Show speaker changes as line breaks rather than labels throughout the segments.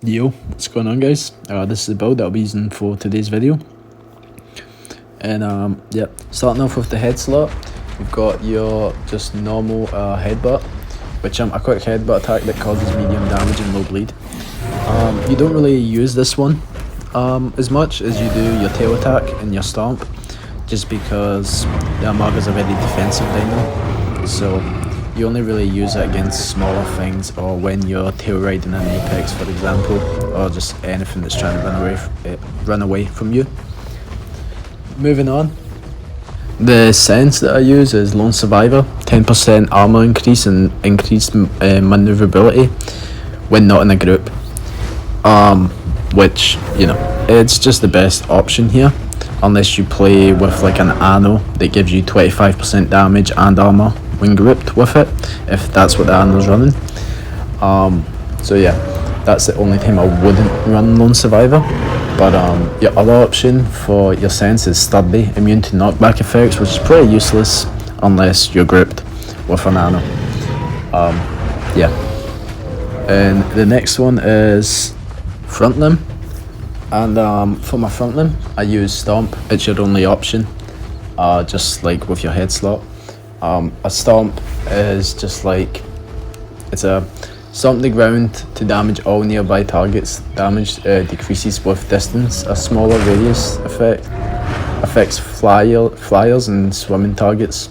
Yo, what's going on, guys? This is the build that I'll be using for today's video. And yeah, starting off with the head slot, we've got your just normal headbutt, which a quick headbutt attack that causes medium damage and low bleed. You don't really use this one as much as you do your tail attack and your stomp, just because the Amarga's a very defensive dino, so you only really use it against smaller things, or when you're tail riding an apex, for example, or just anything that's trying to run away from you. Moving on, the sense that I use is Lone Survivor, 10% armor increase and increased maneuverability when not in a group. Which, it's just the best option here, unless you play with like an Anno that gives you 25% damage and armor when grouped with it, if that's what the Anno's running. So yeah, that's the only time I wouldn't run Lone Survivor. But your other option for your sense is Sturdy, immune to knockback effects, which is pretty useless unless you're grouped with an Anno. Yeah. And the next one is front limb. And for my front limb, I use Stomp. It's your only option, just like with your head slot. A Stomp is just like, it's a stomp the ground to damage all nearby targets. Damage decreases with distance. A smaller radius effect affects flyers and swimming targets.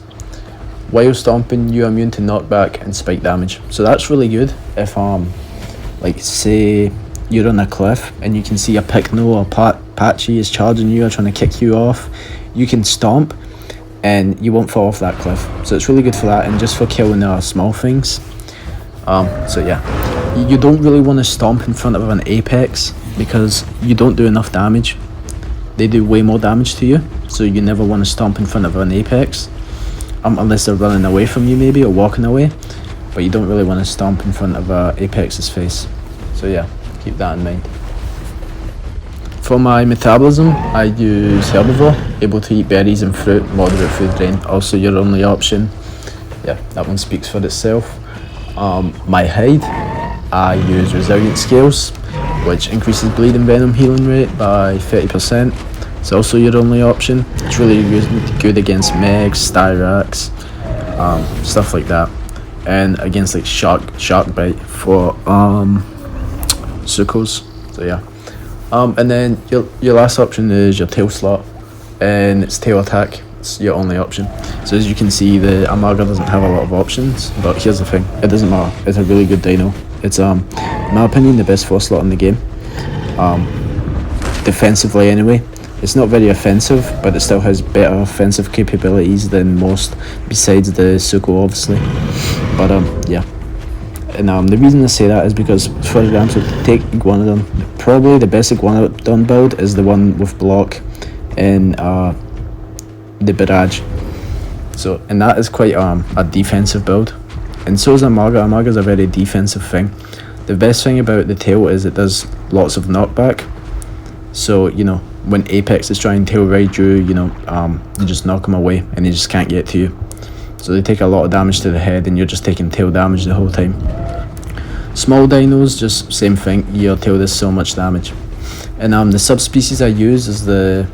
While stomping, you're immune to knockback and spike damage. So that's really good if like say you're on a cliff and you can see a Picno or Patchy is charging you or trying to kick you off. You can stomp and you won't fall off that cliff. So it's really good for that, and just for killing small things. So yeah, you don't really want to stomp in front of an apex because you don't do enough damage. They do way more damage to you, so you never want to stomp in front of an apex, unless they're running away from you maybe, or walking away. But you don't really want to stomp in front of apex's face. So yeah, keep that in mind. For my metabolism, I use herbivore, able to eat berries and fruit, moderate food drain, also your only option. Yeah, that one speaks for itself. My hide, I use resilient scales, which increases bleed and venom healing rate by 30%. It's also your only option. It's really good against megs, styrax, stuff like that, and against like shark bite for suckles. So yeah. And then your last option is your tail slot, and it's tail attack. It's your only option. So as you can see, the Amarga doesn't have a lot of options, but here's the thing, it doesn't matter. It's a really good dino. It's in my opinion the best 4 slot in the game. Defensively anyway. It's not very offensive, but it still has better offensive capabilities than most, besides the Suko obviously. But yeah. And the reason I say that is because, for example, take Iguanodon. Probably the best Iguanodon build is the one with block in the Barrage. So, and that is quite a defensive build. And so is Amarga. Amarga is a very defensive thing. The best thing about the tail is it does lots of knockback. So, when Apex is trying to tail ride you, you just knock them away and they just can't get to you. So they take a lot of damage to the head and you're just taking tail damage the whole time. Small dinos, just same thing, your tail does so much damage. And the subspecies I use is the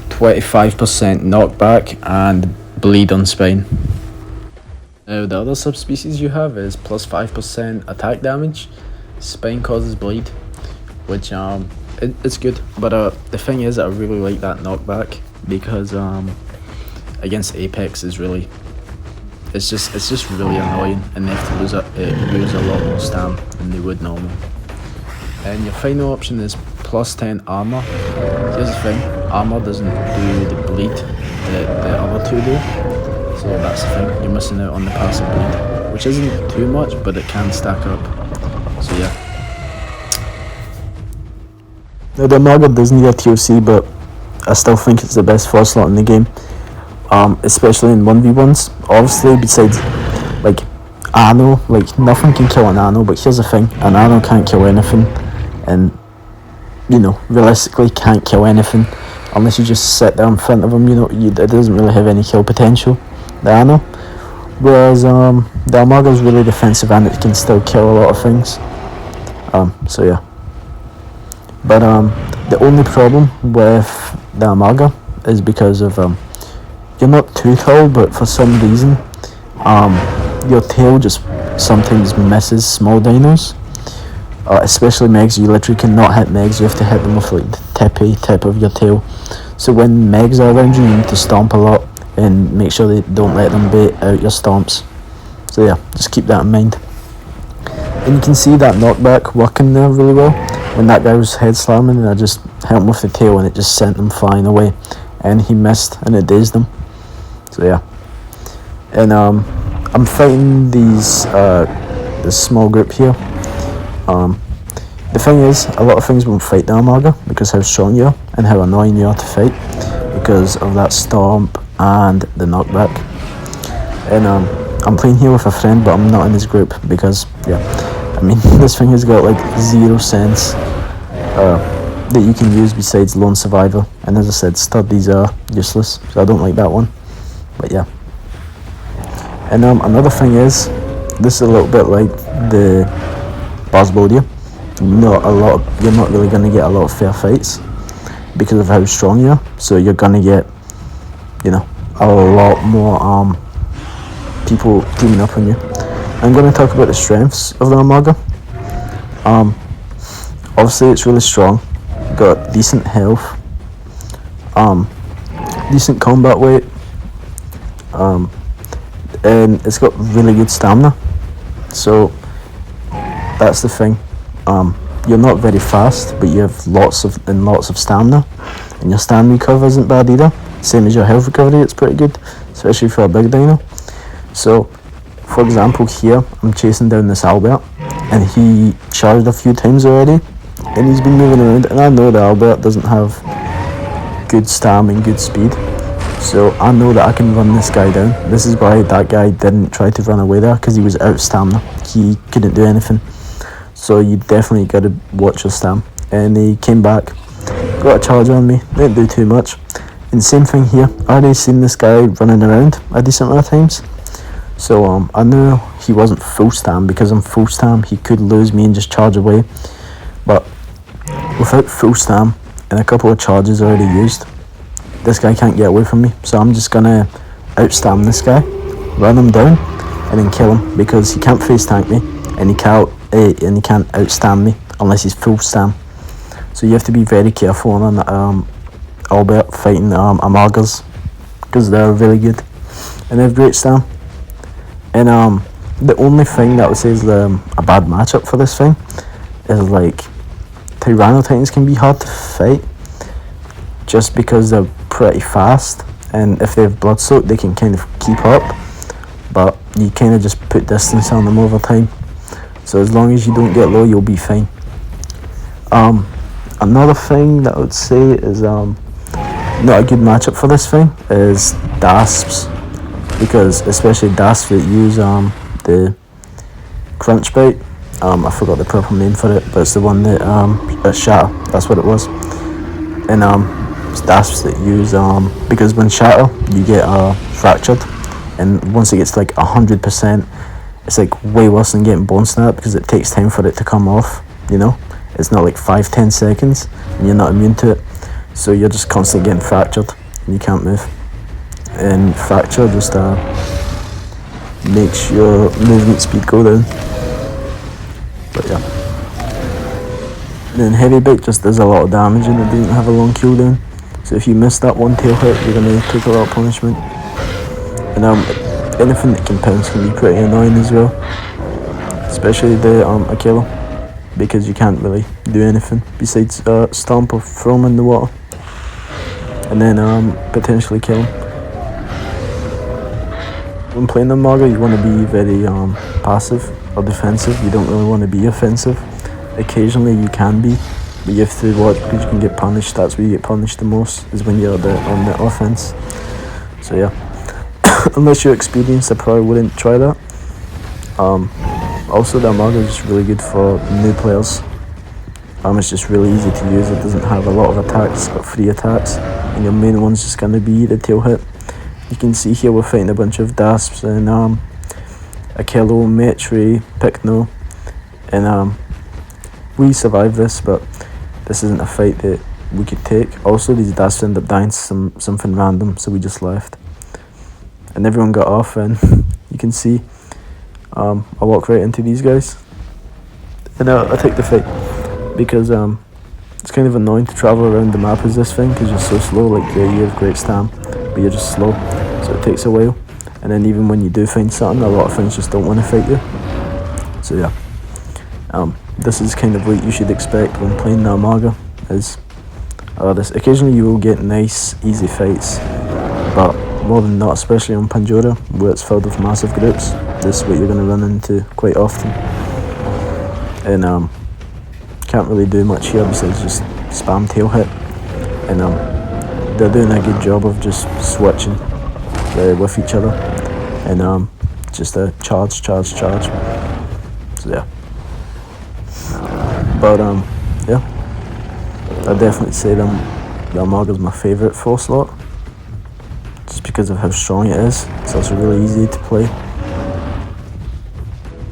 25% knockback and bleed on spine. Now the other subspecies you have is plus 5% attack damage. Spine causes bleed, which it's good. But the thing is, I really like that knockback because against Apex is really, it's just really annoying, and they have to use a lot more stam than they would normally. And your final option is plus 10 armor. Here's the thing, armor doesn't do the bleed that the other two do, so that's the thing, you're missing out on the passive bleed, which isn't too much, but it can stack up. So yeah. Now the Amarga does need a TOC, but I still think it's the best 4 slot in the game. Especially in 1v1s. Obviously, besides like Anno, like nothing can kill an Anno, but here's the thing, an Anno can't kill anything, and realistically can't kill anything unless you just sit there in front of him. It doesn't really have any kill potential, the Anno. Whereas the Amarga is really defensive and it can still kill a lot of things. So yeah. But the only problem with the Amarga is because of you're not too tall, but for some reason your tail just sometimes misses small dinos. Especially Megs, you literally cannot hit Megs, you have to hit them with like the tip of your tail. So when Megs are around you, you need to stomp a lot and make sure they don't let them bait out your stomps. So yeah, just keep that in mind. And you can see that knockback working there really well. When that guy was head slamming and I just hit him with the tail and it just sent them flying away. And he missed and it dazed him. So yeah. And I'm fighting these this small group here. The thing is, a lot of things won't fight the Amarga because how strong you are and how annoying you are to fight because of that stomp and the knockback. And I'm playing here with a friend, but I'm not in his group because, yeah, I mean, this thing has got like 0 sense that you can use besides Lone Survivor. And as I said, Sturdies are useless, so I don't like that one. But yeah. And another thing is, this is a little bit like the Bosbodia. You're not really going to get a lot of fair fights because of how strong you are. So you're going to get, you know, a lot more people teaming up on you. I'm going to talk about the strengths of the Amarga. Obviously it's really strong, got decent health, decent combat weight, and it's got really good stamina. So that's the thing. You're not very fast, but you have lots of stamina, and your stamina recovery isn't bad either. Same as your health recovery, it's pretty good, especially for a big dino. So, for example, here I'm chasing down this Albert, and he charged a few times already, and he's been moving around. And I know that Albert doesn't have good stamina and good speed, so I know that I can run this guy down. This is why that guy didn't try to run away there, because he was out of stamina. He couldn't do anything. So you definitely got to watch your stam. And he came back, got a charge on me, didn't do too much. And same thing here, I already seen this guy running around a decent amount of times. So I knew he wasn't full stam, because on full stam he could lose me and just charge away. But without full stam and a couple of charges already used, this guy can't get away from me. So I'm just gonna outstam this guy, run him down, and then kill him, because he can't face tank me, and he can't outstam me unless he's full stam. So you have to be very careful on Albert fighting Amargas, because they're really good and they have great stam. And the only thing that I would say is a bad matchup for this thing is like Tyranno Titans can be hard to fight just because they're pretty fast, and if they have blood soak they can kind of keep up, but you kind of just put distance on them over time. So as long as you don't get low, you'll be fine. Another thing that I would say is not a good matchup for this thing is Dasps, because especially Dasps that use the crunch bite. I forgot the proper name for it, but it's the one that shatter. That's what it was. And it's Dasps that use because when shatter you get fractured, and once it gets to like 100%, it's like way worse than getting bone snap, because it takes time for it to come off, you know. It's not like 5-10 seconds and you're not immune to it, so you're just constantly getting fractured and you can't move. And fracture just makes your movement speed go down. But yeah. And then heavy bite just does a lot of damage and it doesn't have a long cooldown, so if you miss that one tail hit you're going to take a lot of punishment. And anything that can pounce can be pretty annoying as well, especially the Achillo, because you can't really do anything besides stomp or throw him in the water and then potentially kill him. When playing the Amarga you want to be very passive or defensive. You don't really want to be offensive. Occasionally you can be, but you have to watch, because you can get punished. That's where you get punished the most, is when you're on the offense. So yeah. Unless you're experienced, I probably wouldn't try that. Also, the Amarga is just really good for new players. It's just really easy to use. It doesn't have a lot of attacks, it's got 3 attacks, and your main one's just going to be the tail hit. You can see here we're fighting a bunch of Dasps and Achillo, Metri, Picno, and we survived this, but this isn't a fight that we could take. Also, these dasps end up dying to something random, so we just left. And everyone got off, and you can see I walk right into these guys. And I take the fight, because it's kind of annoying to travel around the map as this thing, because you're so slow. Like, yeah, you have great stam, but you're just slow, so it takes a while. And then even when you do find something, a lot of things just don't want to fight you. So yeah, this is kind of what you should expect when playing the Amarga. Is this occasionally you will get nice, easy fights, but more than not, especially on Pandora, where it's filled with massive groups, this is what you're going to run into quite often. And can't really do much here besides just spam tail hit. And they're doing a good job of just switching with each other, and just a charge. So yeah, but yeah, I'd definitely say the Amarga's my favourite 4 slot, just because of how strong it is. It's also really easy to play.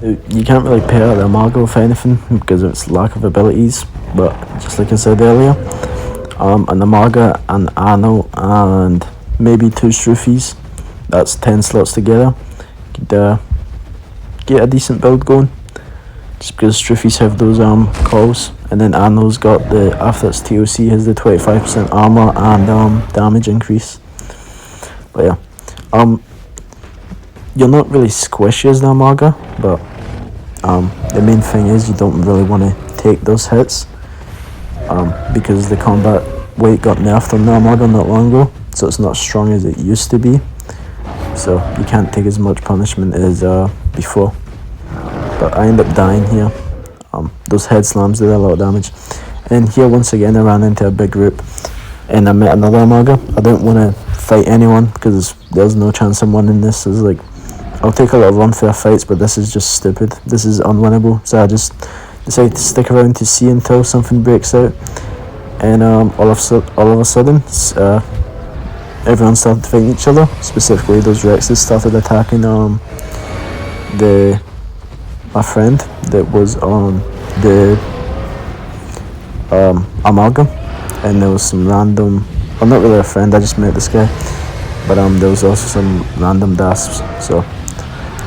You can't really pair the Amarga with anything because of its lack of abilities, but just like I said earlier, an Amarga, an Ano, and maybe 2 Strufis, that's 10 slots together, could get a decent build going, just because Strufis have those calls, and then Ano's got the, after its TOC, has the 25% armor and damage increase. But yeah, you're not really squishy as the Amarga, but the main thing is you don't really want to take those hits, because the combat weight got nerfed on the Amarga not long ago, so it's not as strong as it used to be, so you can't take as much punishment as before. But I end up dying here. Those head slams did a lot of damage. And here once again I ran into a big group and I met another Amarga. I don't want to fight anyone because there's no chance I'm winning this. It's like, I'll take a lot of unfair fights, but this is just stupid. This is unwinnable, so I just decided to stick around to see until something breaks out. And all of a sudden, everyone started fighting each other. Specifically, those Rexes started attacking my friend that was on the Amarga, and there was some random. I'm not really a friend. I just met this guy, but there was also some random dasps. So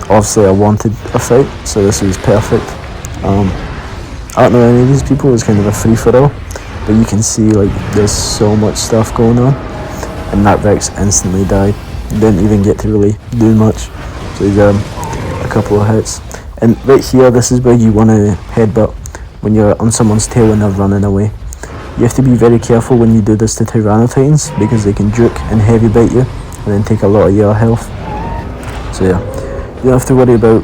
obviously, I wanted a fight, so this was perfect. I don't know any of these people. It was kind of a free for all, but you can see like there's so much stuff going on, and that Rex instantly died. Didn't even get to really do much. So he got a couple of hits. And right here, this is where you want to headbutt when you're on someone's tail and they're running away. You have to be very careful when you do this to Tyrannotitans, because they can juke and heavy bite you and then take a lot of your health. So yeah, you don't have to worry about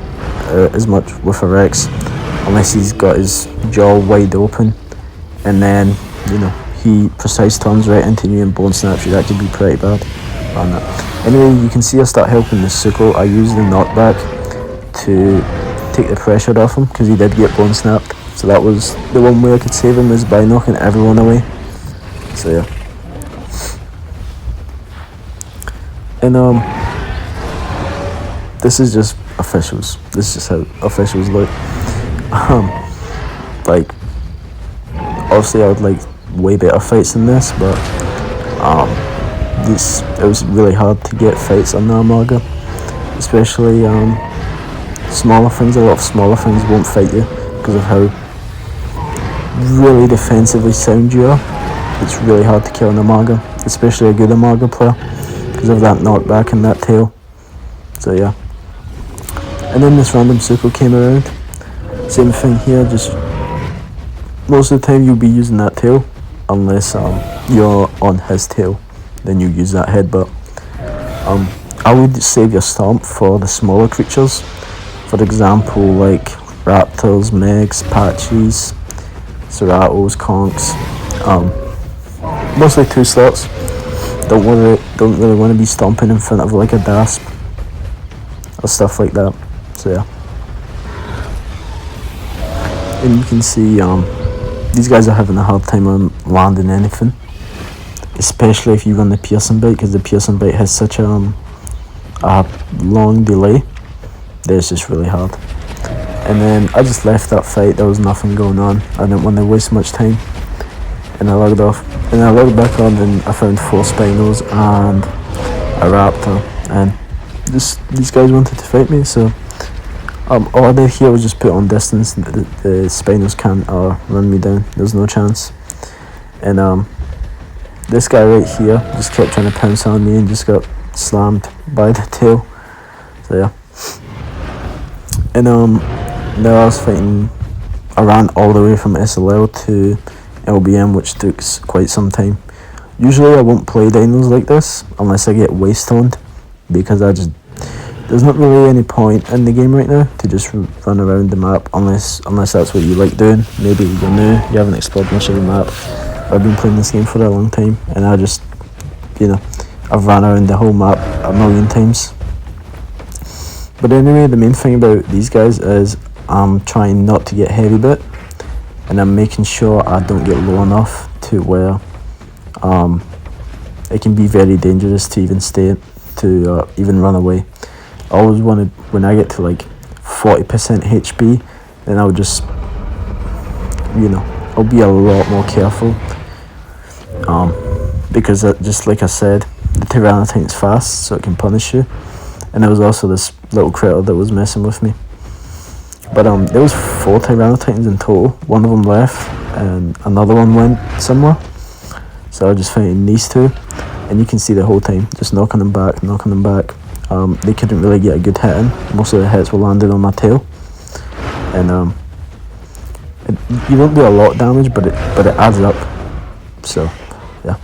as much with a Rex, unless he's got his jaw wide open and then, you know, he precise turns right into you and bone snaps you. That could be pretty bad. Anyway, you can see I start helping the Suko. I use the knockback to take the pressure off him, because he did get bone snapped. So that was the one way I could save him, is by knocking everyone away. So yeah. And this is just officials. This is just how officials look. Like, obviously I would like way better fights than this, but it was really hard to get fights on the Amarga, especially smaller things. A lot of smaller things won't fight you because of how really defensively sound you are. It's really hard to kill an Amarga, especially a good Amarga player, because of that knockback and that tail. So yeah. And then this random Suko came around. Same thing here, just most of the time you'll be using that tail, unless you're on his tail, then you use that headbutt. I would save your stomp for the smaller creatures. For example, like raptors, megs, patches, ceratos, conks. Mostly 2 slots. Don't really want to be stomping in front of like a dasp or stuff like that. So yeah. And you can see these guys are having a hard time on landing anything, especially if you run the piercing bite, because the piercing bite has such a long delay that it's just really hard. And then I just left that fight. There was nothing going on. I didn't want to waste much time. and I logged off. And I logged back on and I found 4 Spinos and a Raptor, and these guys wanted to fight me, so all I did here was just put on distance. The Spinos can't run me down, there's no chance. And this guy right here just kept trying to pounce on me and just got slammed by the tail. So yeah. And now I was fighting. I ran all the way from SLL to LBM, which took quite some time. Usually I won't play dinos like this unless I get waste toned, because there's not really any point in the game right now to just run around the map unless that's what you like doing. Maybe you're new, you haven't explored much of the map. I've been playing this game for a long time, and I just, I've ran around the whole map a million times. But anyway, the main thing about these guys is I'm trying not to get heavy bit, and I'm making sure I don't get low enough to where it can be very dangerous to even even run away. I always wanted, when I get to like 40% HP, then I would just, I'll be a lot more careful. Because just like I said, the Tyranitin's fast, so it can punish you. And there was also this little critter that was messing with me. But there was 4 Tyranititans in total. One of them left, and another one went somewhere. So I was just fighting these 2, and you can see the whole time, just knocking them back. They couldn't really get a good hit in. Most of the hits were landed on my tail. And you don't do a lot of damage, but it adds up. So yeah,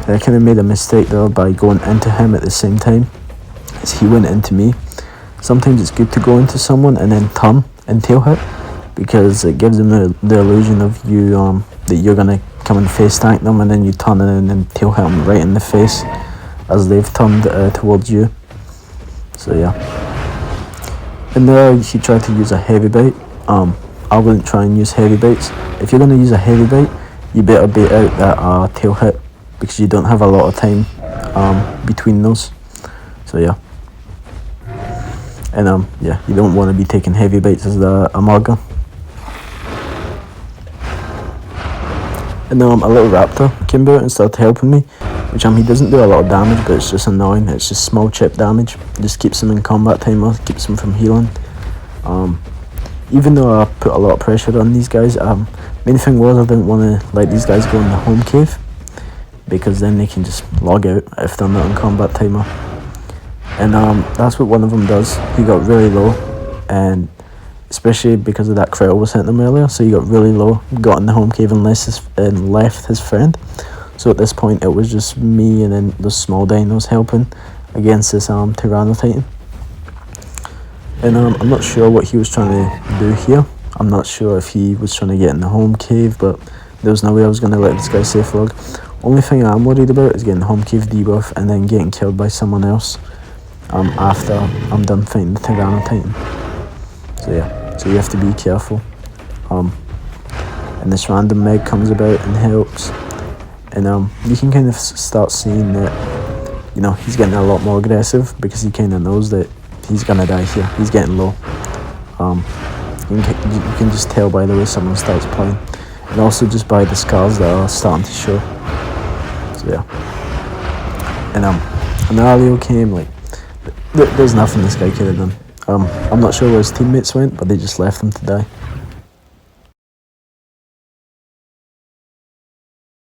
and I kind of made a mistake there by going into him at the same time as he went into me. Sometimes it's good to go into someone and then turn and tail hit, because it gives them the illusion of you that you're gonna come and face tank them, and then you turn and then tail hit them right in the face as they've turned towards you. So yeah. And there he tried to use a heavy bait. I wouldn't try and use heavy baits. If you're going to use a heavy bait, you better bait out that tail hit, because you don't have a lot of time between those. So yeah. And yeah, you don't want to be taking heavy baits as the Amarga. And a little raptor came out and started helping me, which he doesn't do a lot of damage, but it's just annoying. It's just small chip damage. It just keeps him in combat time, or keeps him from healing. Even though I put a lot of pressure on these guys, main thing was I didn't want to let these guys go in the home cave, because then they can just log out if they're not in combat timer. And that's what one of them does. He got really low, and especially because of that critter was hitting him earlier, so he got really low, got in the home cave and left his friend. So at this point it was just me and then the small dinos helping against this Tyranitin. And I'm not sure what he was trying to do here. I'm not sure if he was trying to get in the home cave, but there was no way I was going to let this guy safe log. Only thing I'm worried about is getting the home cave debuff and then getting killed by someone else after I'm done fighting the Tyranitin. So yeah, so you have to be careful. And this random meg comes about and helps. And you can kind of start seeing that, he's getting a lot more aggressive, because he kind of knows that he's gonna die here. He's getting low. You can just tell by the way someone starts playing, and also just by the scars that are starting to show. So yeah. And Alio came, there's nothing this guy could have done. I'm not sure where his teammates went, but they just left him to die.